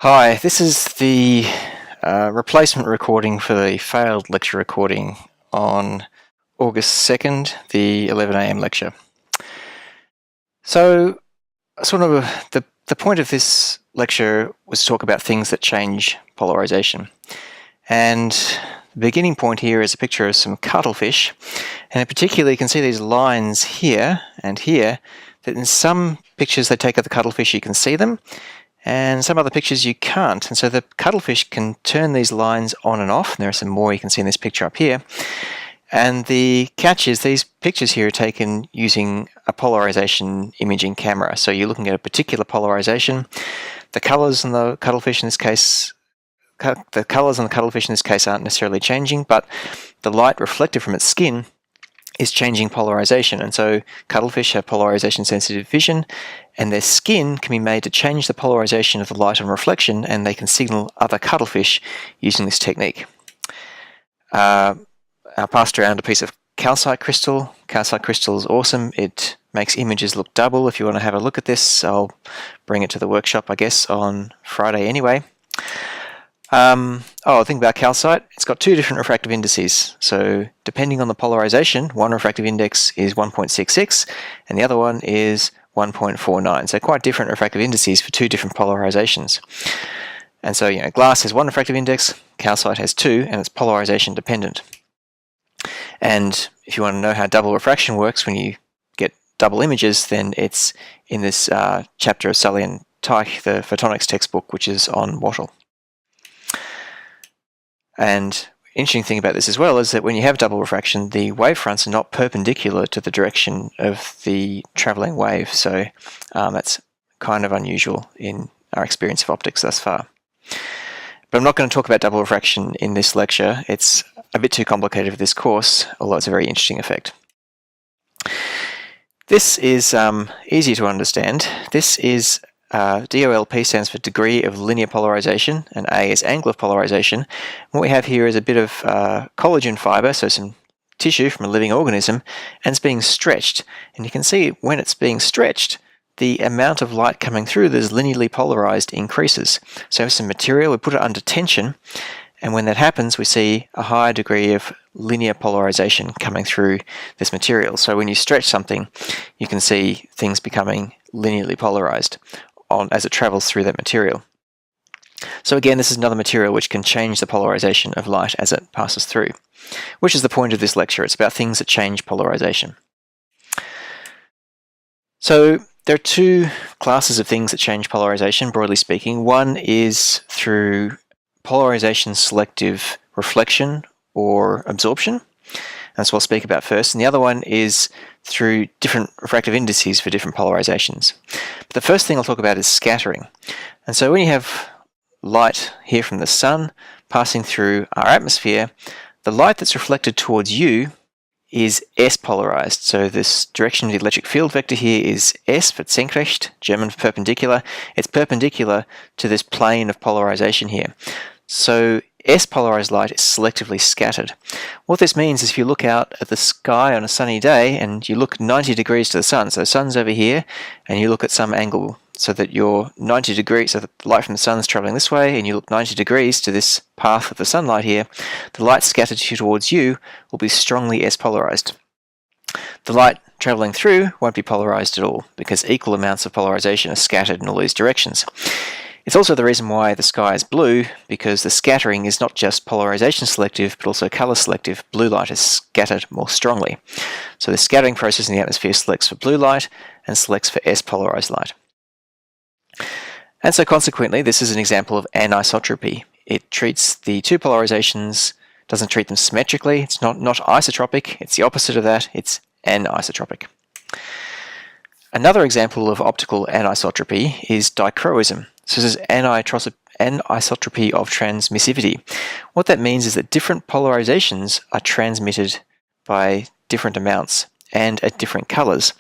Hi, this is the replacement recording for the failed lecture recording on August 2nd, the 11 a.m. lecture. So, the point of this lecture was to talk about things that change polarization. And the beginning point here is a picture of some cuttlefish, and in particular you can see these lines here and here, that in some pictures they take of the cuttlefish you can see them, and some other pictures you can't. And so the cuttlefish can turn these lines on and off. And there are some more you can see in this picture up here. And the catch is these pictures here are taken using a polarization imaging camera. So you're looking at a particular polarization. The colors in the cuttlefish in this case, aren't necessarily changing, but the light reflected from its skin is changing polarization. And so cuttlefish have polarization sensitive vision, and their skin can be made to change the polarization of the light on reflection, and they can signal other cuttlefish using this technique. I passed around a piece of calcite crystal. Calcite crystal is awesome. It makes images look double. If you want to have a look at this, I'll bring it to the workshop, I guess, on Friday anyway. The thing about calcite, it's got two different refractive indices. So depending on the polarization, one refractive index is 1.66 and the other one is 1.49. So quite different refractive indices for two different polarizations. And so, glass has one refractive index, calcite has two, and it's polarization dependent. And if you want to know how double refraction works when you get double images, then it's in this chapter of Sully and Teich, the photonics textbook, which is on Wattle. And interesting thing about this as well is that when you have double refraction, the wavefronts are not perpendicular to the direction of the traveling wave. So that's kind of unusual in our experience of optics thus far. But I'm not going to talk about double refraction in this lecture. It's a bit too complicated for this course, although it's a very interesting effect. This is easier to understand. This is DOLP stands for degree of linear polarization, and A is angle of polarization. What we have here is a bit of collagen fiber, so some tissue from a living organism, and it's being stretched. And you can see when it's being stretched, the amount of light coming through that is linearly polarized increases. So we have some material, we put it under tension, and when that happens, we see a higher degree of linear polarization coming through this material. So when you stretch something, you can see things becoming linearly polarized as it travels through that material. So again, this is another material which can change the polarization of light as it passes through, which is the point of this lecture. It's about things that change polarization. So there are two classes of things that change polarization, broadly speaking. One is through polarization selective reflection or absorption. That's what I'll speak about first. And the other one is through different refractive indices for different polarizations. But the first thing I'll talk about is scattering. And so when you have light here from the sun passing through our atmosphere, the light that's reflected towards you is S-polarized. So this direction of the electric field vector here is S for senkrecht, German for perpendicular. It's perpendicular to this plane of polarization here. So S-polarized light is selectively scattered. What this means is if you look out at the sky on a sunny day and you look 90 degrees to the sun, so the sun's over here, and you look at some angle so that you're 90 degrees, so the light from the sun is traveling this way, and you look 90 degrees to this path of the sunlight here, the light scattered towards you will be strongly S-polarized. The light traveling through won't be polarized at all because equal amounts of polarization are scattered in all these directions. It's also the reason why the sky is blue, because the scattering is not just polarization selective, but also color selective. Blue light is scattered more strongly. So the scattering process in the atmosphere selects for blue light and selects for S-polarized light. And so consequently, this is an example of anisotropy. It treats the two polarizations, doesn't treat them symmetrically. It's not isotropic. It's the opposite of that. It's anisotropic. Another example of optical anisotropy is dichroism. So this is anisotropy of transmissivity. What that means is that different polarizations are transmitted by different amounts and at different colors.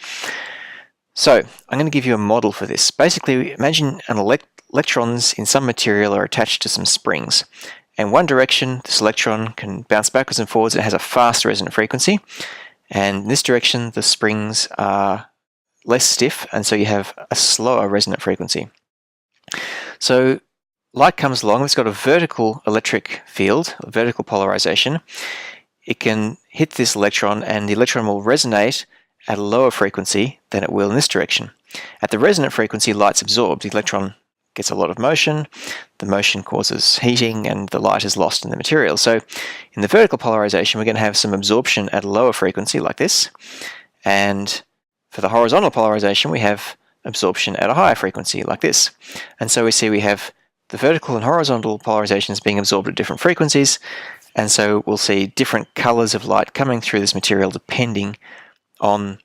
So I'm going to give you a model for this. Basically, imagine electrons in some material are attached to some springs. In one direction, this electron can bounce backwards and forwards. It has a fast resonant frequency. And in this direction, the springs are less stiff, and so you have a slower resonant frequency. So light comes along, it's got a vertical electric field, a vertical polarization. It can hit this electron, and the electron will resonate at a lower frequency than it will in this direction. At the resonant frequency, light's absorbed. The electron gets a lot of motion. The motion causes heating, and the light is lost in the material. So in the vertical polarization, we're going to have some absorption at a lower frequency like this. And for the horizontal polarization, we have absorption at a higher frequency like this. And so we see we have the vertical and horizontal polarizations being absorbed at different frequencies. And so we'll see different colors of light coming through this material depending on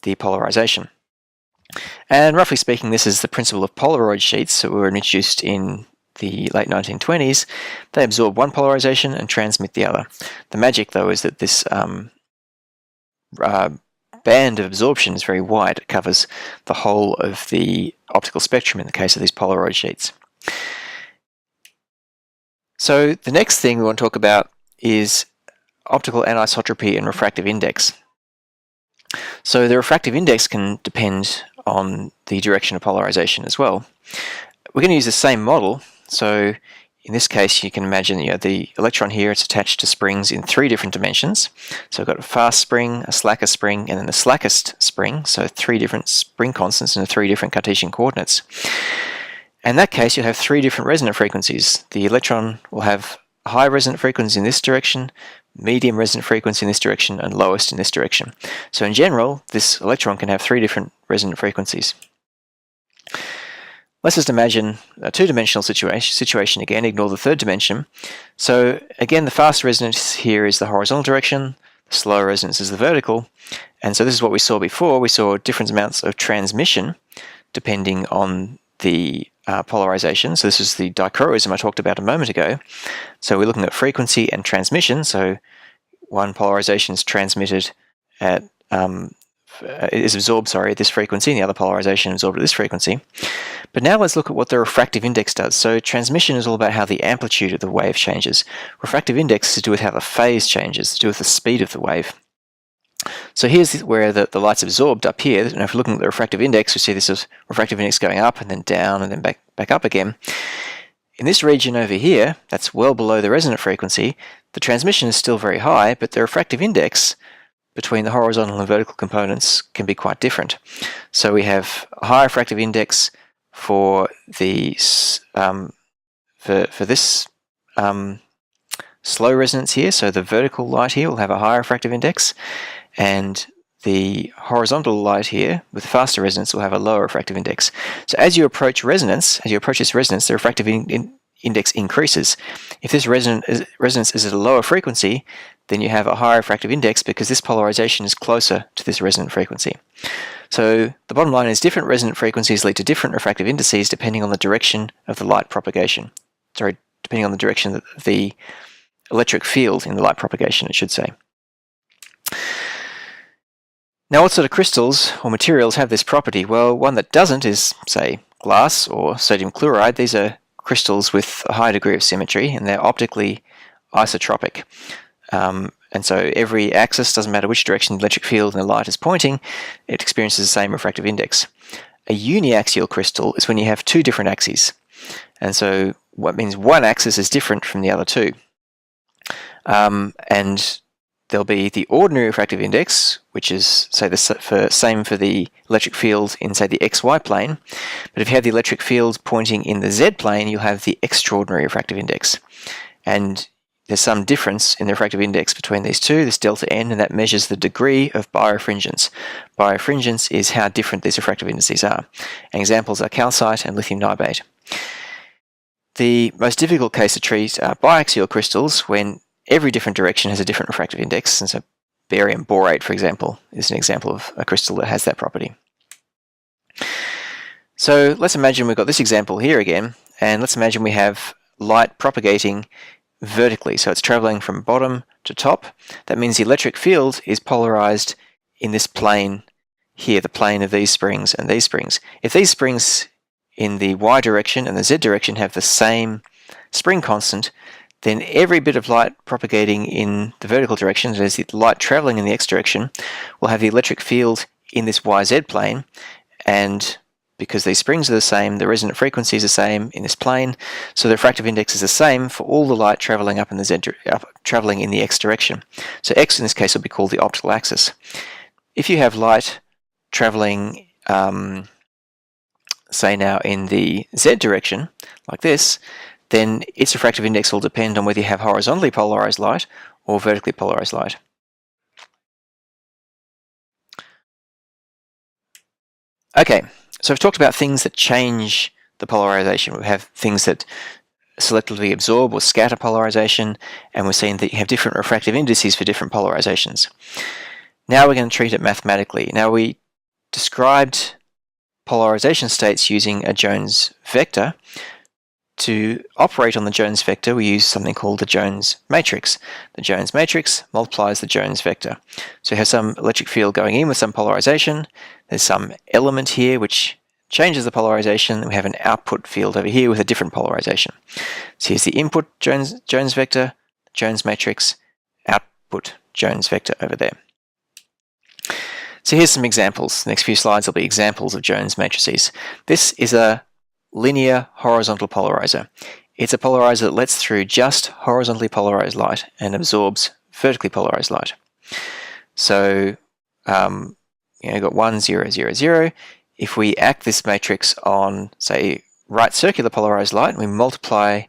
the polarization. And roughly speaking, this is the principle of Polaroid sheets that were introduced in the late 1920s. They absorb one polarization and transmit the other. The magic, though, is that this band of absorption is very wide. It covers the whole of the optical spectrum in the case of these Polaroid sheets. So the next thing we want to talk about is optical anisotropy and refractive index. So the refractive index can depend on the direction of polarization as well. We're going to use the same model. So in this case, you can imagine the electron here, it's attached to springs in 3 different dimensions. So we've got a fast spring, a slacker spring, and then the slackest spring. So 3 different spring constants in 3 different Cartesian coordinates. In that case, you'll have 3 different resonant frequencies. The electron will have a high resonant frequency in this direction, medium resonant frequency in this direction, and lowest in this direction. So in general, this electron can have 3 different resonant frequencies. Let's just imagine a 2-dimensional situation again, ignore the 3rd dimension. So again, the fast resonance here is the horizontal direction, the slow resonance is the vertical, and so this is what we saw before. We saw different amounts of transmission depending on the polarization. So this is the dichroism I talked about a moment ago. So we're looking at frequency and transmission. So one polarization is transmitted at is absorbed, at this frequency, and the other polarization is absorbed at this frequency. But now let's look at what the refractive index does. So transmission is all about how the amplitude of the wave changes. Refractive index is to do with how the phase changes, to do with the speed of the wave. So here's where the light's absorbed up here. And if we're looking at the refractive index, we see this as refractive index going up and then down and then back up again. In this region over here, that's well below the resonant frequency, the transmission is still very high, but the refractive index between the horizontal and vertical components can be quite different. So we have a high refractive index for the for this slow resonance here. So the vertical light here will have a higher refractive index, and the horizontal light here with faster resonance will have a lower refractive index. So as you approach resonance, the refractive index increases. If this resonance is at a lower frequency, then you have a higher refractive index because this polarization is closer to this resonant frequency. So the bottom line is different resonant frequencies lead to different refractive indices depending on the direction of the light propagation. Depending on the direction of the electric field in the light propagation, it should say. Now, what sort of crystals or materials have this property? Well, one that doesn't is, say, glass or sodium chloride. These are crystals with a high degree of symmetry, and they're optically isotropic. And so every axis, doesn't matter which direction the electric field and the light is pointing, it experiences the same refractive index. A uniaxial crystal is when you have 2 different axes. And so what means one axis is different from the other 2. And there'll be the ordinary refractive index, which is, say, same for the electric field in, say, the xy plane. But if you have the electric field pointing in the z plane, you'll have the extraordinary refractive index. And there's some difference in the refractive index between these two, this delta n, and that measures the degree of birefringence. Birefringence is how different these refractive indices are. And examples are calcite and lithium niobate. The most difficult case to treat are biaxial crystals when every different direction has a different refractive index. And so barium borate, for example, is an example of a crystal that has that property. So let's imagine we've got this example here again, and let's imagine we have light propagating vertically. So it's traveling from bottom to top. That means the electric field is polarized in this plane here, the plane of these springs and these springs. If these springs in the y direction and the z direction have the same spring constant, then every bit of light propagating in the vertical direction, that is the light traveling in the x direction, will have the electric field in this yz plane, and because these springs are the same, the resonant frequency is the same in this plane, so the refractive index is the same for all the light traveling up in the traveling in the x direction. So x in this case will be called the optical axis. If you have light traveling, say now in the z direction, like this, then its refractive index will depend on whether you have horizontally polarized light or vertically polarized light. Okay, so we've talked about things that change the polarization. We have things that selectively absorb or scatter polarization, and we're seeing that you have different refractive indices for different polarizations. Now we're going to treat it mathematically. Now we described polarization states using a Jones vector. To operate on the Jones vector, we use something called the Jones matrix. The Jones matrix multiplies the Jones vector. So you have some electric field going in with some polarization. There's some element here which changes the polarization. We have an output field over here with a different polarization. So here's the input Jones vector, Jones matrix, output Jones vector over there. So here's some examples. The next few slides will be examples of Jones matrices. This is a linear horizontal polarizer. It's a polarizer that lets through just horizontally polarized light and absorbs vertically polarized light. So you've got 1, 0, 0, 0. If we act this matrix on, say, right circular polarized light, and we multiply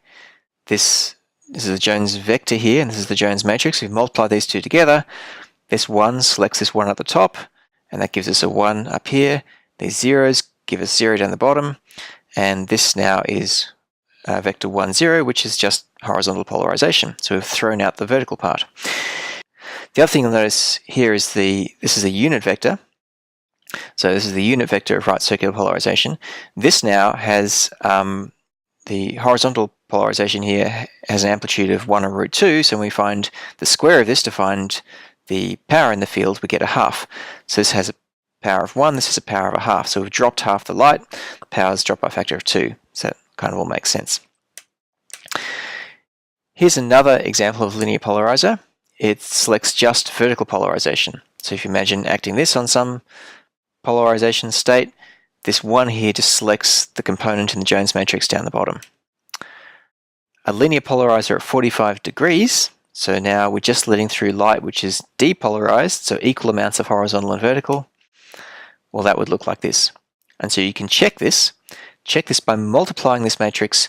this is the Jones vector here, and this is the Jones matrix. We multiply these two together. This 1 selects this 1 at the top, and that gives us a 1 up here. These zeros give us 0 down the bottom. And this now is vector 1, 0, which is just horizontal polarization. So we've thrown out the vertical part. The other thing you'll notice here is this is a unit vector. So this is the unit vector of right circular polarization. This now has the horizontal polarization here has an amplitude of 1 over root 2. So when we find the square of this to find the power in the field, we get a half. So this has a power of 1, this is a power of a half. So we've dropped half the light, the power's dropped by a factor of 2. So that kind of all makes sense. Here's another example of linear polarizer. It selects just vertical polarization. So if you imagine acting this on some polarization state, this 1 here just selects the component in the Jones matrix down the bottom. A linear polarizer at 45 degrees, so now we're just letting through light which is depolarized, so equal amounts of horizontal and vertical. Well, that would look like this. And so you can check this by multiplying this matrix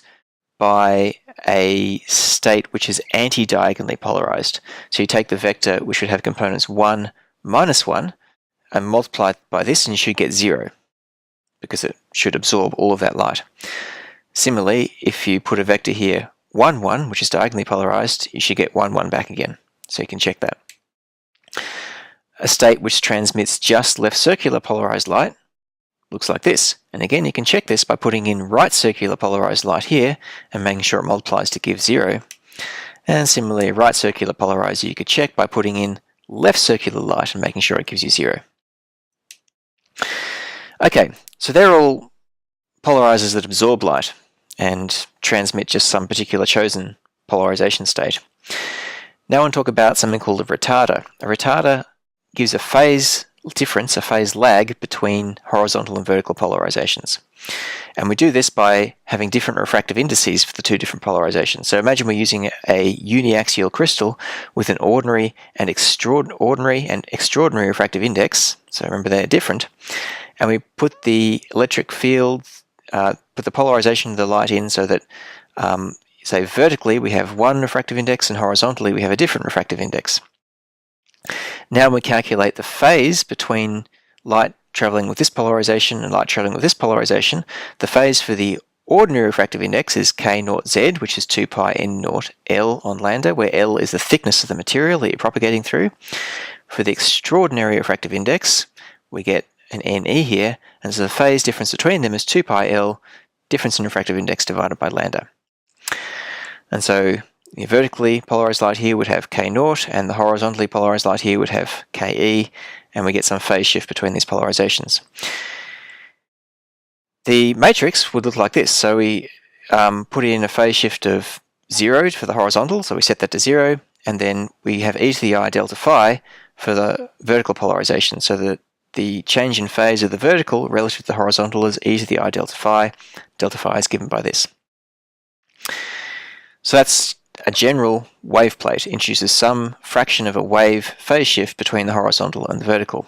by a state which is anti-diagonally polarized. So you take the vector which would have components 1, minus 1, and multiply it by this, and you should get 0, because it should absorb all of that light. Similarly, if you put a vector here 1, 1, which is diagonally polarized, you should get 1, 1 back again. So you can check that. A state which transmits just left circular polarized light looks like this. And again, you can check this by putting in right circular polarized light here and making sure it multiplies to give 0. And similarly, right circular polarizer you could check by putting in left circular light and making sure it gives you 0. Okay, so they're all polarizers that absorb light and transmit just some particular chosen polarization state. Now I want to talk about something called a retarder. A retarder gives a phase difference, a phase lag between horizontal and vertical polarizations. And we do this by having different refractive indices for the two different polarizations. So imagine we're using a uniaxial crystal with an ordinary and extraordinary refractive index. So remember they're different. And we put the electric field, put the polarization of the light in so that, say vertically we have one refractive index and horizontally we have a different refractive index. Now we calculate the phase between light traveling with this polarization and light traveling with this polarization. The phase for the ordinary refractive index is k0z, which is 2 pi n0 L on lambda, where L is the thickness of the material that you're propagating through. For the extraordinary refractive index, we get an NE here, and so the phase difference between them is 2 pi L, difference in refractive index divided by lambda. And so the vertically polarized light here would have K0, and the horizontally polarized light here would have Ke, and we get some phase shift between these polarizations. The matrix would look like this. So we put in a phase shift of 0 for the horizontal, so we set that to 0, and then we have e to the I delta phi for the vertical polarization. So the the change in phase of the vertical relative to the horizontal is e to the I delta phi. Delta phi is given by this. So that's a general wave plate. It introduces some fraction of a wave phase shift between the horizontal and the vertical.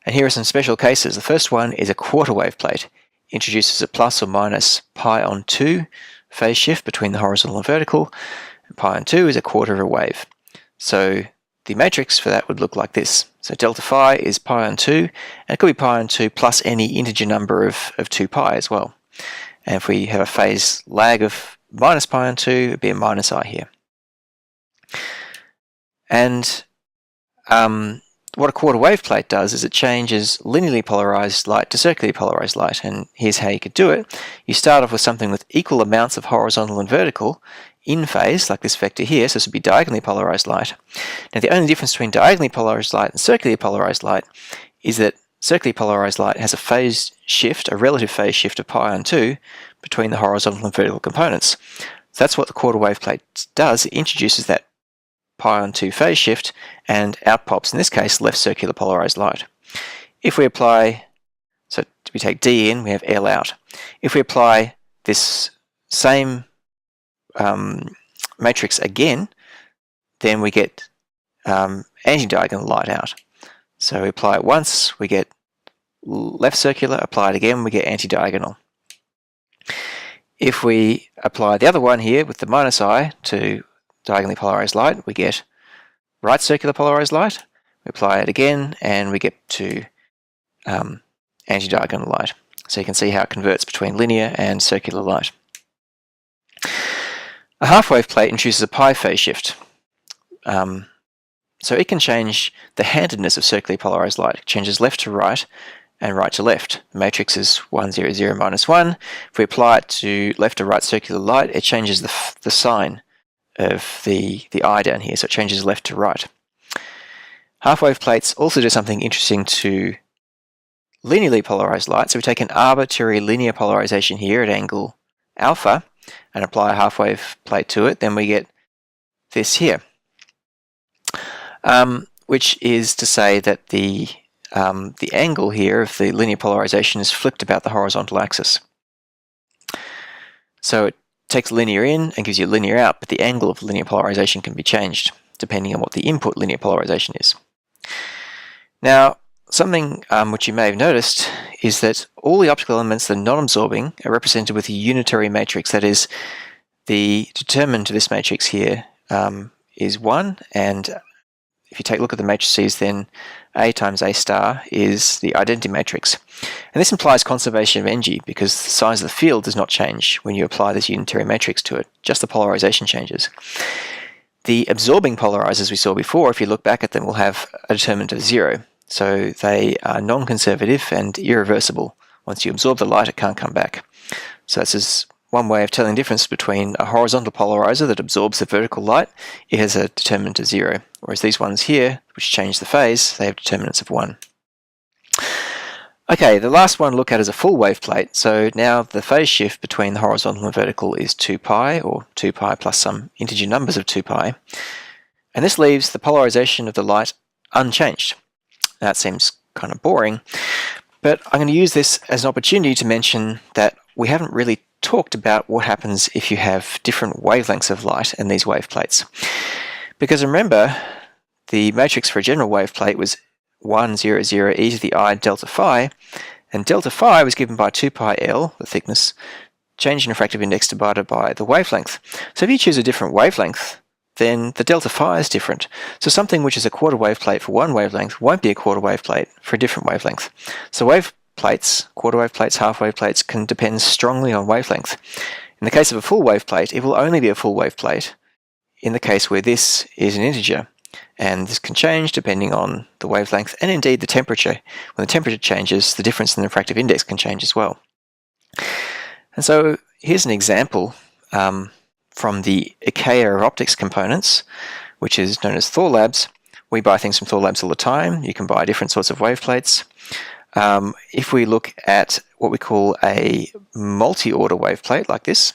And here are some special cases. The first one is a quarter wave plate. It introduces a plus or minus pi on 2 phase shift between the horizontal and vertical. And pi on 2 is a quarter of a wave. So the matrix for that would look like this. So delta phi is pi on 2, and it could be pi on 2 plus any integer number of 2 pi as well. And if we have a phase lag of minus pi on 2, it would be a minus I here. And what a quarter wave plate does is it changes linearly polarized light to circularly polarized light. And here's how you could do it. You start off with something with equal amounts of horizontal and vertical in phase, like this vector here, so this would be diagonally polarized light. Now the only difference between diagonally polarized light and circularly polarized light is that circularly polarized light has a phase shift, a relative phase shift of pi on 2 between the horizontal and vertical components. So that's what the quarter wave plate does. It introduces that pi on 2 phase shift, and out pops, in this case, left circular polarized light. If we apply, so we take D in, we have L out. If we apply this same matrix again, then we get anti-diagonal light out. So we apply it once, we get left circular, apply it again, we get anti-diagonal. If we apply the other one here with the minus I to diagonally polarized light, we get right circular polarized light. We apply it again, and we get to anti-diagonal light. So you can see how it converts between linear and circular light. A half-wave plate introduces a pi phase shift. So it can change the handedness of circularly polarized light. It changes left to right and right to left. The matrix is 1, 0, 0, minus 1. If we apply it to left to right circular light, it changes the sign of the I down here, so it changes left to right. Half-wave plates also do something interesting to linearly polarized light. So we take an arbitrary linear polarization here at angle alpha and apply a half-wave plate to it, then we get this here, which is to say that the angle here of the linear polarization is flipped about the horizontal axis. So it takes linear in and gives you linear out, but the angle of linear polarization can be changed depending on what the input linear polarization is. Now, something which you may have noticed is that all the optical elements that are non-absorbing are represented with a unitary matrix. That is, the determinant of this matrix here is 1, and if you take a look at the matrices, then A times A star is the identity matrix. And this implies conservation of energy because the size of the field does not change when you apply this unitary matrix to it, just the polarization changes. The absorbing polarizers we saw before, if you look back at them, will have a determinant of 0. So they are non-conservative and irreversible. Once you absorb the light, it can't come back. So this is one way of telling the difference between a horizontal polarizer that absorbs the vertical light. It has a determinant of 0, whereas these ones here, which change the phase, they have determinants of 1. Okay, the last one to look at is a full wave plate. So now the phase shift between the horizontal and vertical is 2 pi, or 2 pi plus some integer numbers of 2 pi. And this leaves the polarization of the light unchanged. That seems kind of boring, but I'm going to use this as an opportunity to mention that we haven't really talked about what happens if you have different wavelengths of light in these wave plates. Because remember, the matrix for a general wave plate was 1, 0, 0, e to the I delta phi, and delta phi was given by 2 pi L, the thickness, change in refractive index divided by the wavelength. So if you choose a different wavelength, then the delta phi is different. So something which is a quarter wave plate for one wavelength won't be a quarter wave plate for a different wavelength. So wave plates, quarter wave plates, half wave plates, can depend strongly on wavelength. In the case of a full wave plate, it will only be a full wave plate in the case where this is an integer. And this can change depending on the wavelength and indeed the temperature. When the temperature changes, the difference in the refractive index can change as well. And so here's an example from the IKEA of optics components, which is known as Thor Labs. We buy things from Thor Labs all the time. You can buy different sorts of wave plates. If we look at what we call a multi-order wave plate like this,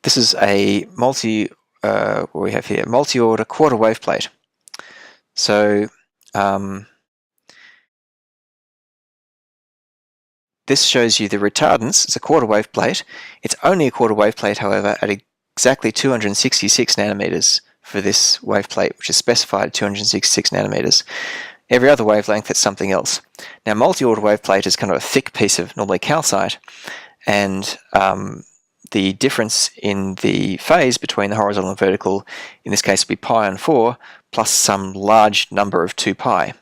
this is a what we have here, multi-order quarter wave plate. So this shows you the retardance. It's a quarter wave plate. It's only a quarter wave plate, however, at exactly 266 nanometers for this wave plate, which is specified at 266 nanometers. Every other wavelength, it's something else. Now, multi-order wave plate is kind of a thick piece of normally calcite, and the difference in the phase between the horizontal and vertical, in this case, would be pi on 4 plus some large number of 2 pi.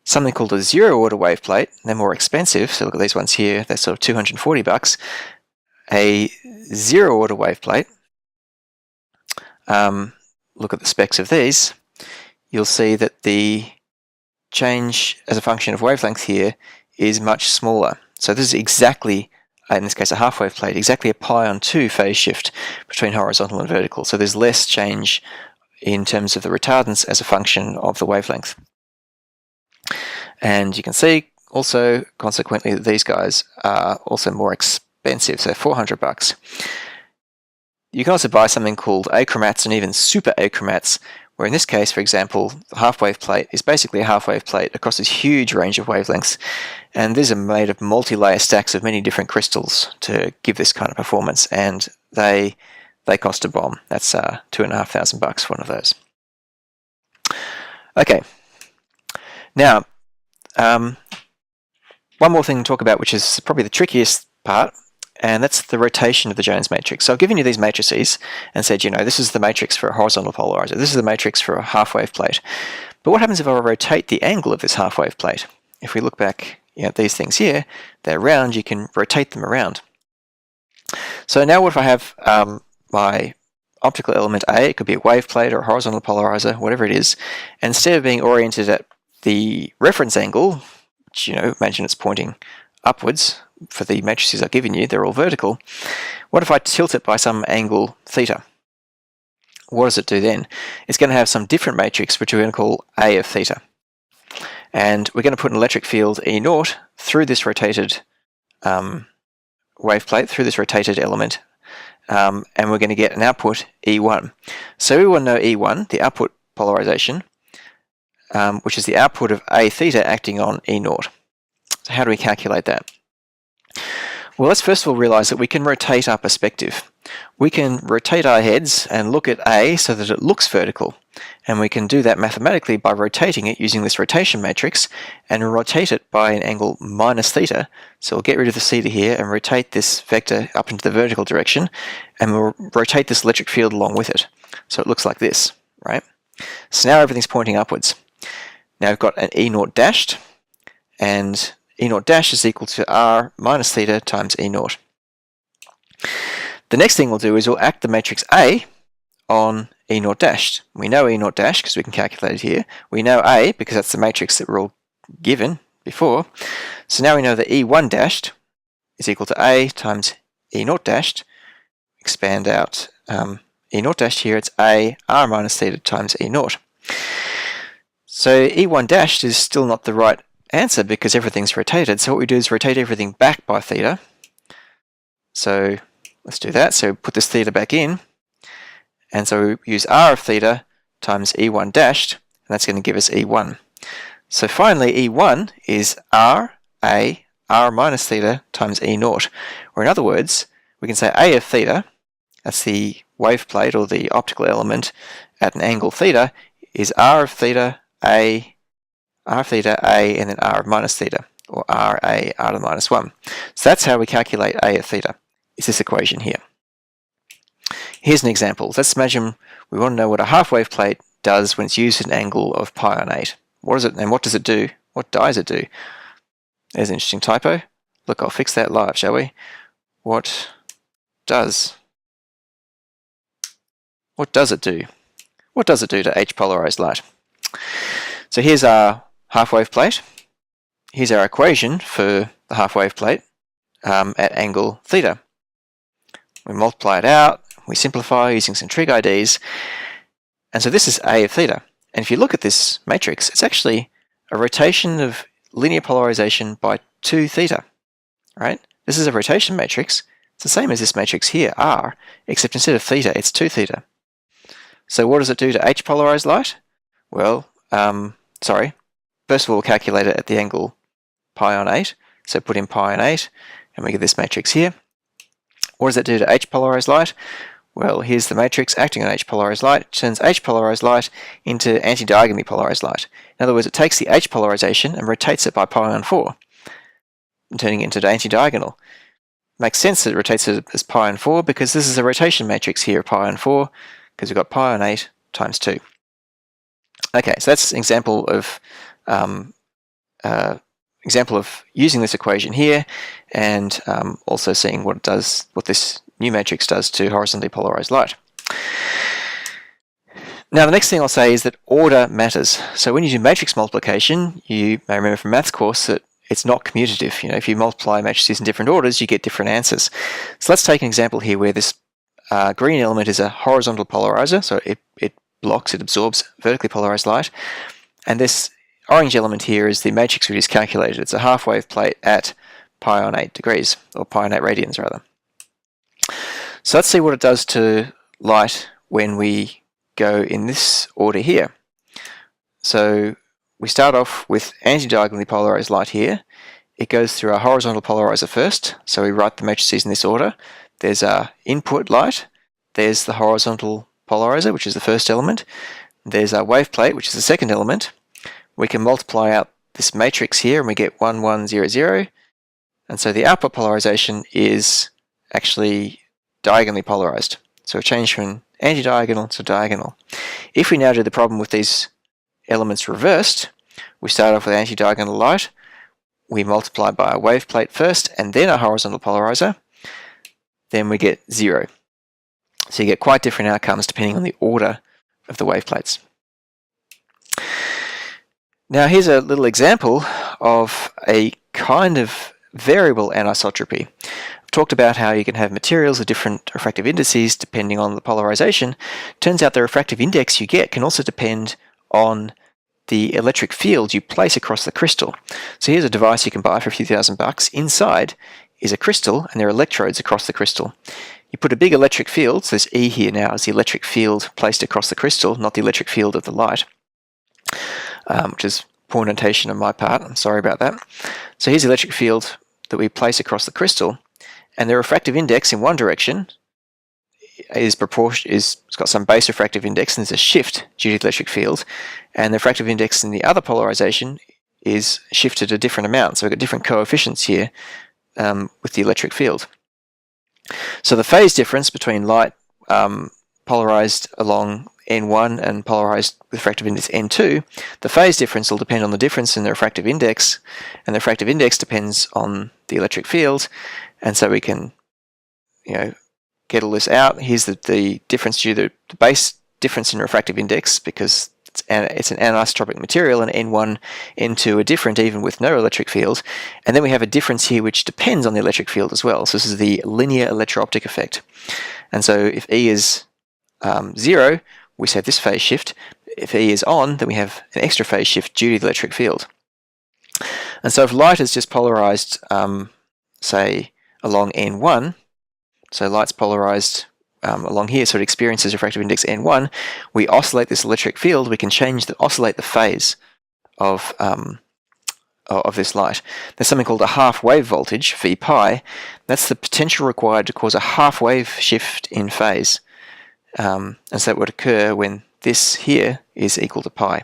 Something called a zero-order wave plate, they're more expensive, so look at these ones here, they're sort of 240 bucks. A zero-order wave plate, look at the specs of these, you'll see that the change as a function of wavelength here is much smaller. So this is exactly, in this case a half wave plate, exactly a pi on 2 phase shift between horizontal and vertical. So there's less change in terms of the retardance as a function of the wavelength. And you can see also, consequently, that these guys are also more expensive, so 400 bucks. You can also buy something called achromats and even super achromats, where in this case, for example, the half-wave plate is basically a half-wave plate across this huge range of wavelengths, and these are made of multi-layer stacks of many different crystals to give this kind of performance, and they cost a bomb. That's $2,500 for one of those. Okay, now one more thing to talk about, which is probably the trickiest part, and that's the rotation of the Jones matrix. So I've given you these matrices and said, you know, this is the matrix for a horizontal polarizer, this is the matrix for a half-wave plate. But what happens if I rotate the angle of this half-wave plate? If we look back at these things here, they're round, you can rotate them around. So now what if I have my optical element A, it could be a wave plate or a horizontal polarizer, whatever it is, and instead of being oriented at the reference angle, which, you know, imagine it's pointing upwards for the matrices I've given you, they're all vertical. What if I tilt it by some angle theta? What does it do then? It's going to have some different matrix, which we're going to call A of theta. And we're going to put an electric field E0 through this rotated wave plate, through this rotated element, and we're going to get an output E1. So we want to know E1, the output polarization, which is the output of A theta acting on E0. So how do we calculate that? Well, let's first of all realize that we can rotate our perspective. We can rotate our heads and look at A so that it looks vertical. And we can do that mathematically by rotating it using this rotation matrix and rotate it by an angle minus theta. So we'll get rid of the theta here and rotate this vector up into the vertical direction, and we'll rotate this electric field along with it. So it looks like this, right? So now everything's pointing upwards. Now we've got an E0 dashed, and E0 dash is equal to R minus theta times E0. The next thing we'll do is we'll act the matrix A on E0 dashed. We know E0 dash because we can calculate it here. We know A because that's the matrix that we're all given before. So now we know that E1 dashed is equal to A times E0 dashed. Expand out E0 dashed here, it's A R minus theta times E0. So E1 dashed is still not the right answer because everything's rotated. So what we do is rotate everything back by theta. So let's do that. So put this theta back in. And so we use R of theta times E1 dashed, and that's going to give us E1. So finally E1 is R minus theta times E0. Or in other words, we can say A of theta, that's the wave plate or the optical element at an angle theta, is R of theta A, and then R of minus theta, or RA, R to the minus 1. So that's how we calculate A of theta, is this equation here. Here's an example. Let's imagine we want to know what a half-wave plate does when it's used at an angle of pi on 8. What is it, and what does it do? What does it do? There's an interesting typo. Look, I'll fix that live, shall we? What does it do? What does it do to H-polarized light? So here's our half-wave plate. Here's our equation for the half-wave plate at angle theta. We multiply it out, we simplify using some trig IDs, and so this is A of theta. And if you look at this matrix, it's actually a rotation of linear polarization by 2 theta, right? This is a rotation matrix. It's the same as this matrix here, R, except instead of theta, it's 2 theta. So what does it do to H-polarized light? Well, first of all, we'll calculate it at the angle pi on 8. So put in pi and 8, and we get this matrix here. What does that do to H-polarized light? Well, here's the matrix acting on H-polarized light. It turns H-polarized light into anti-diagonally polarized light. In other words, it takes the H-polarization and rotates it by pi on 4, turning it into anti-diagonal. Makes sense that it rotates it as pi on 4 because this is a rotation matrix here, pi on 4, because we've got pi on 8 times 2. Okay, so that's an example of using this equation here, and also seeing what it does, what this new matrix does to horizontally polarized light. Now, the next thing I'll say is that order matters. So when you do matrix multiplication, you may remember from maths course that it's not commutative. You know, if you multiply matrices in different orders, you get different answers. So let's take an example here where this green element is a horizontal polarizer, so it absorbs vertically polarized light, and this orange element here is the matrix we just calculated. It's a half-wave plate at pi on 8 degrees, or pi on 8 radians rather. So let's see what it does to light when we go in this order here. So we start off with anti-diagonally polarized light here. It goes through our horizontal polarizer first, so we write the matrices in this order. There's our input light, there's the horizontal polarizer, which is the first element, there's our wave plate, which is the second element. We can multiply out this matrix here and we get 1, 1, 0, 0, and so the output polarization is actually diagonally polarized. So a change from anti-diagonal to diagonal. If we now do the problem with these elements reversed, we start off with anti-diagonal light, we multiply by a wave plate first and then a horizontal polarizer, then we get 0. So you get quite different outcomes depending on the order of the wave plates. Now here's a little example of a kind of variable anisotropy. I've talked about how you can have materials with different refractive indices depending on the polarization. Turns out the refractive index you get can also depend on the electric field you place across the crystal. So here's a device you can buy for a few $1,000. Inside is a crystal and there are electrodes across the crystal. You put a big electric field, so this E here now is the electric field placed across the crystal, not the electric field of the light, which is poor notation on my part, I'm sorry about that. So here's the electric field that we place across the crystal, and the refractive index in one direction is it's got some base refractive index, and there's a shift due to the electric field, and the refractive index in the other polarization is shifted a different amount, so we've got different coefficients here with the electric field. So the phase difference between light polarized along N1 and polarized with refractive index N2, the phase difference will depend on the difference in the refractive index, and the refractive index depends on the electric field, and so we can, get all this out. Here's the difference due to the base difference in refractive index, because it's an anisotropic material, and N1, N2 are different even with no electric field. And then we have a difference here which depends on the electric field as well. So this is the linear electro-optic effect. And so if E is 0, we say this phase shift. If E is on, then we have an extra phase shift due to the electric field. And so if light is just polarized, say, along N1, so light's polarized along here, so it experiences refractive index N1, we oscillate this electric field, we can oscillate the phase of this light. There's something called a half wave voltage, V pi. That's the potential required to cause a half wave shift in phase. And so that would occur when this here is equal to pi.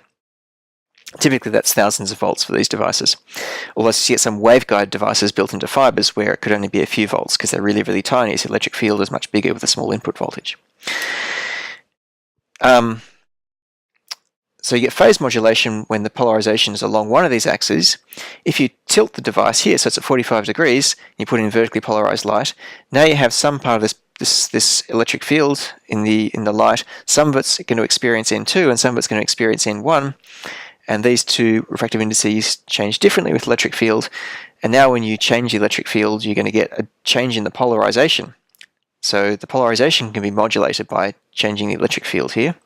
Typically that's thousands of volts for these devices. Although you get some waveguide devices built into fibers where it could only be a few volts because they're really, really tiny, so the electric field is much bigger with a small input voltage. So you get phase modulation when the polarization is along one of these axes. If you tilt the device here, so it's at 45 degrees, you put in vertically polarized light, now you have some part of this electric field in the light. Some of it's going to experience N2 and some of it's going to experience N1. And these two refractive indices change differently with electric field. And now when you change the electric field, you're going to get a change in the polarization. So the polarization can be modulated by changing the electric field here.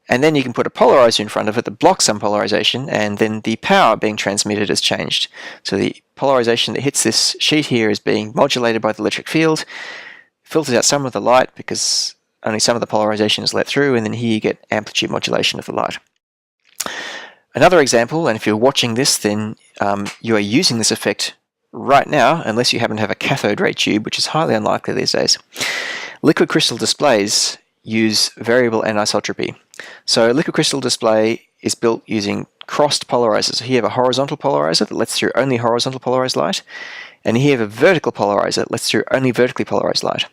And then you can put a polarizer in front of it that blocks some polarization, and then the power being transmitted has changed. So the polarization that hits this sheet here is being modulated by the electric field, filters out some of the light because only some of the polarization is let through, and then here you get amplitude modulation of the light. Another example, and if you're watching this, then you are using this effect right now, unless you happen to have a cathode ray tube, which is highly unlikely these days, liquid crystal displays use variable anisotropy. So a liquid crystal display is built using crossed polarizers. So here you have a horizontal polarizer that lets through only horizontal polarized light, and here you have a vertical polarizer that lets through only vertically polarized light.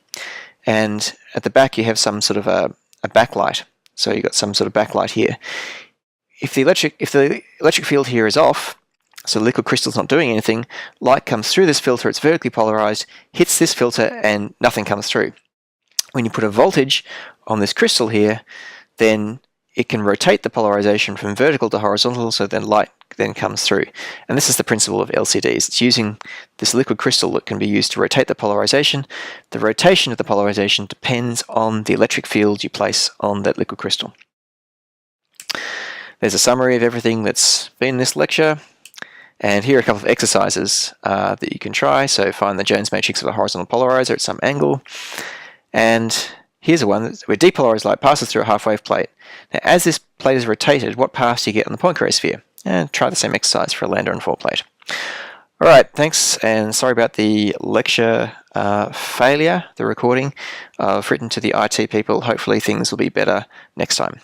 And at the back you have some sort of a backlight. So you've got some sort of backlight here. If the electric field here is off, so the liquid crystal is not doing anything, light comes through this filter, it's vertically polarized, hits this filter, and nothing comes through. When you put a voltage on this crystal here, then it can rotate the polarization from vertical to horizontal, so then light then comes through. And this is the principle of LCDs. It's using this liquid crystal that can be used to rotate the polarization. The rotation of the polarization depends on the electric field you place on that liquid crystal. There's a summary of everything that's been in this lecture. And here are a couple of exercises that you can try. So find the Jones matrix of a horizontal polarizer at some angle. And here's a one where depolarized light passes through a half-wave plate. Now, as this plate is rotated, what path do you get on the Poincare sphere? And try the same exercise for a Landau and Four plate. All right, thanks, and sorry about the lecture failure, the recording. I've written to the IT people. Hopefully things will be better next time.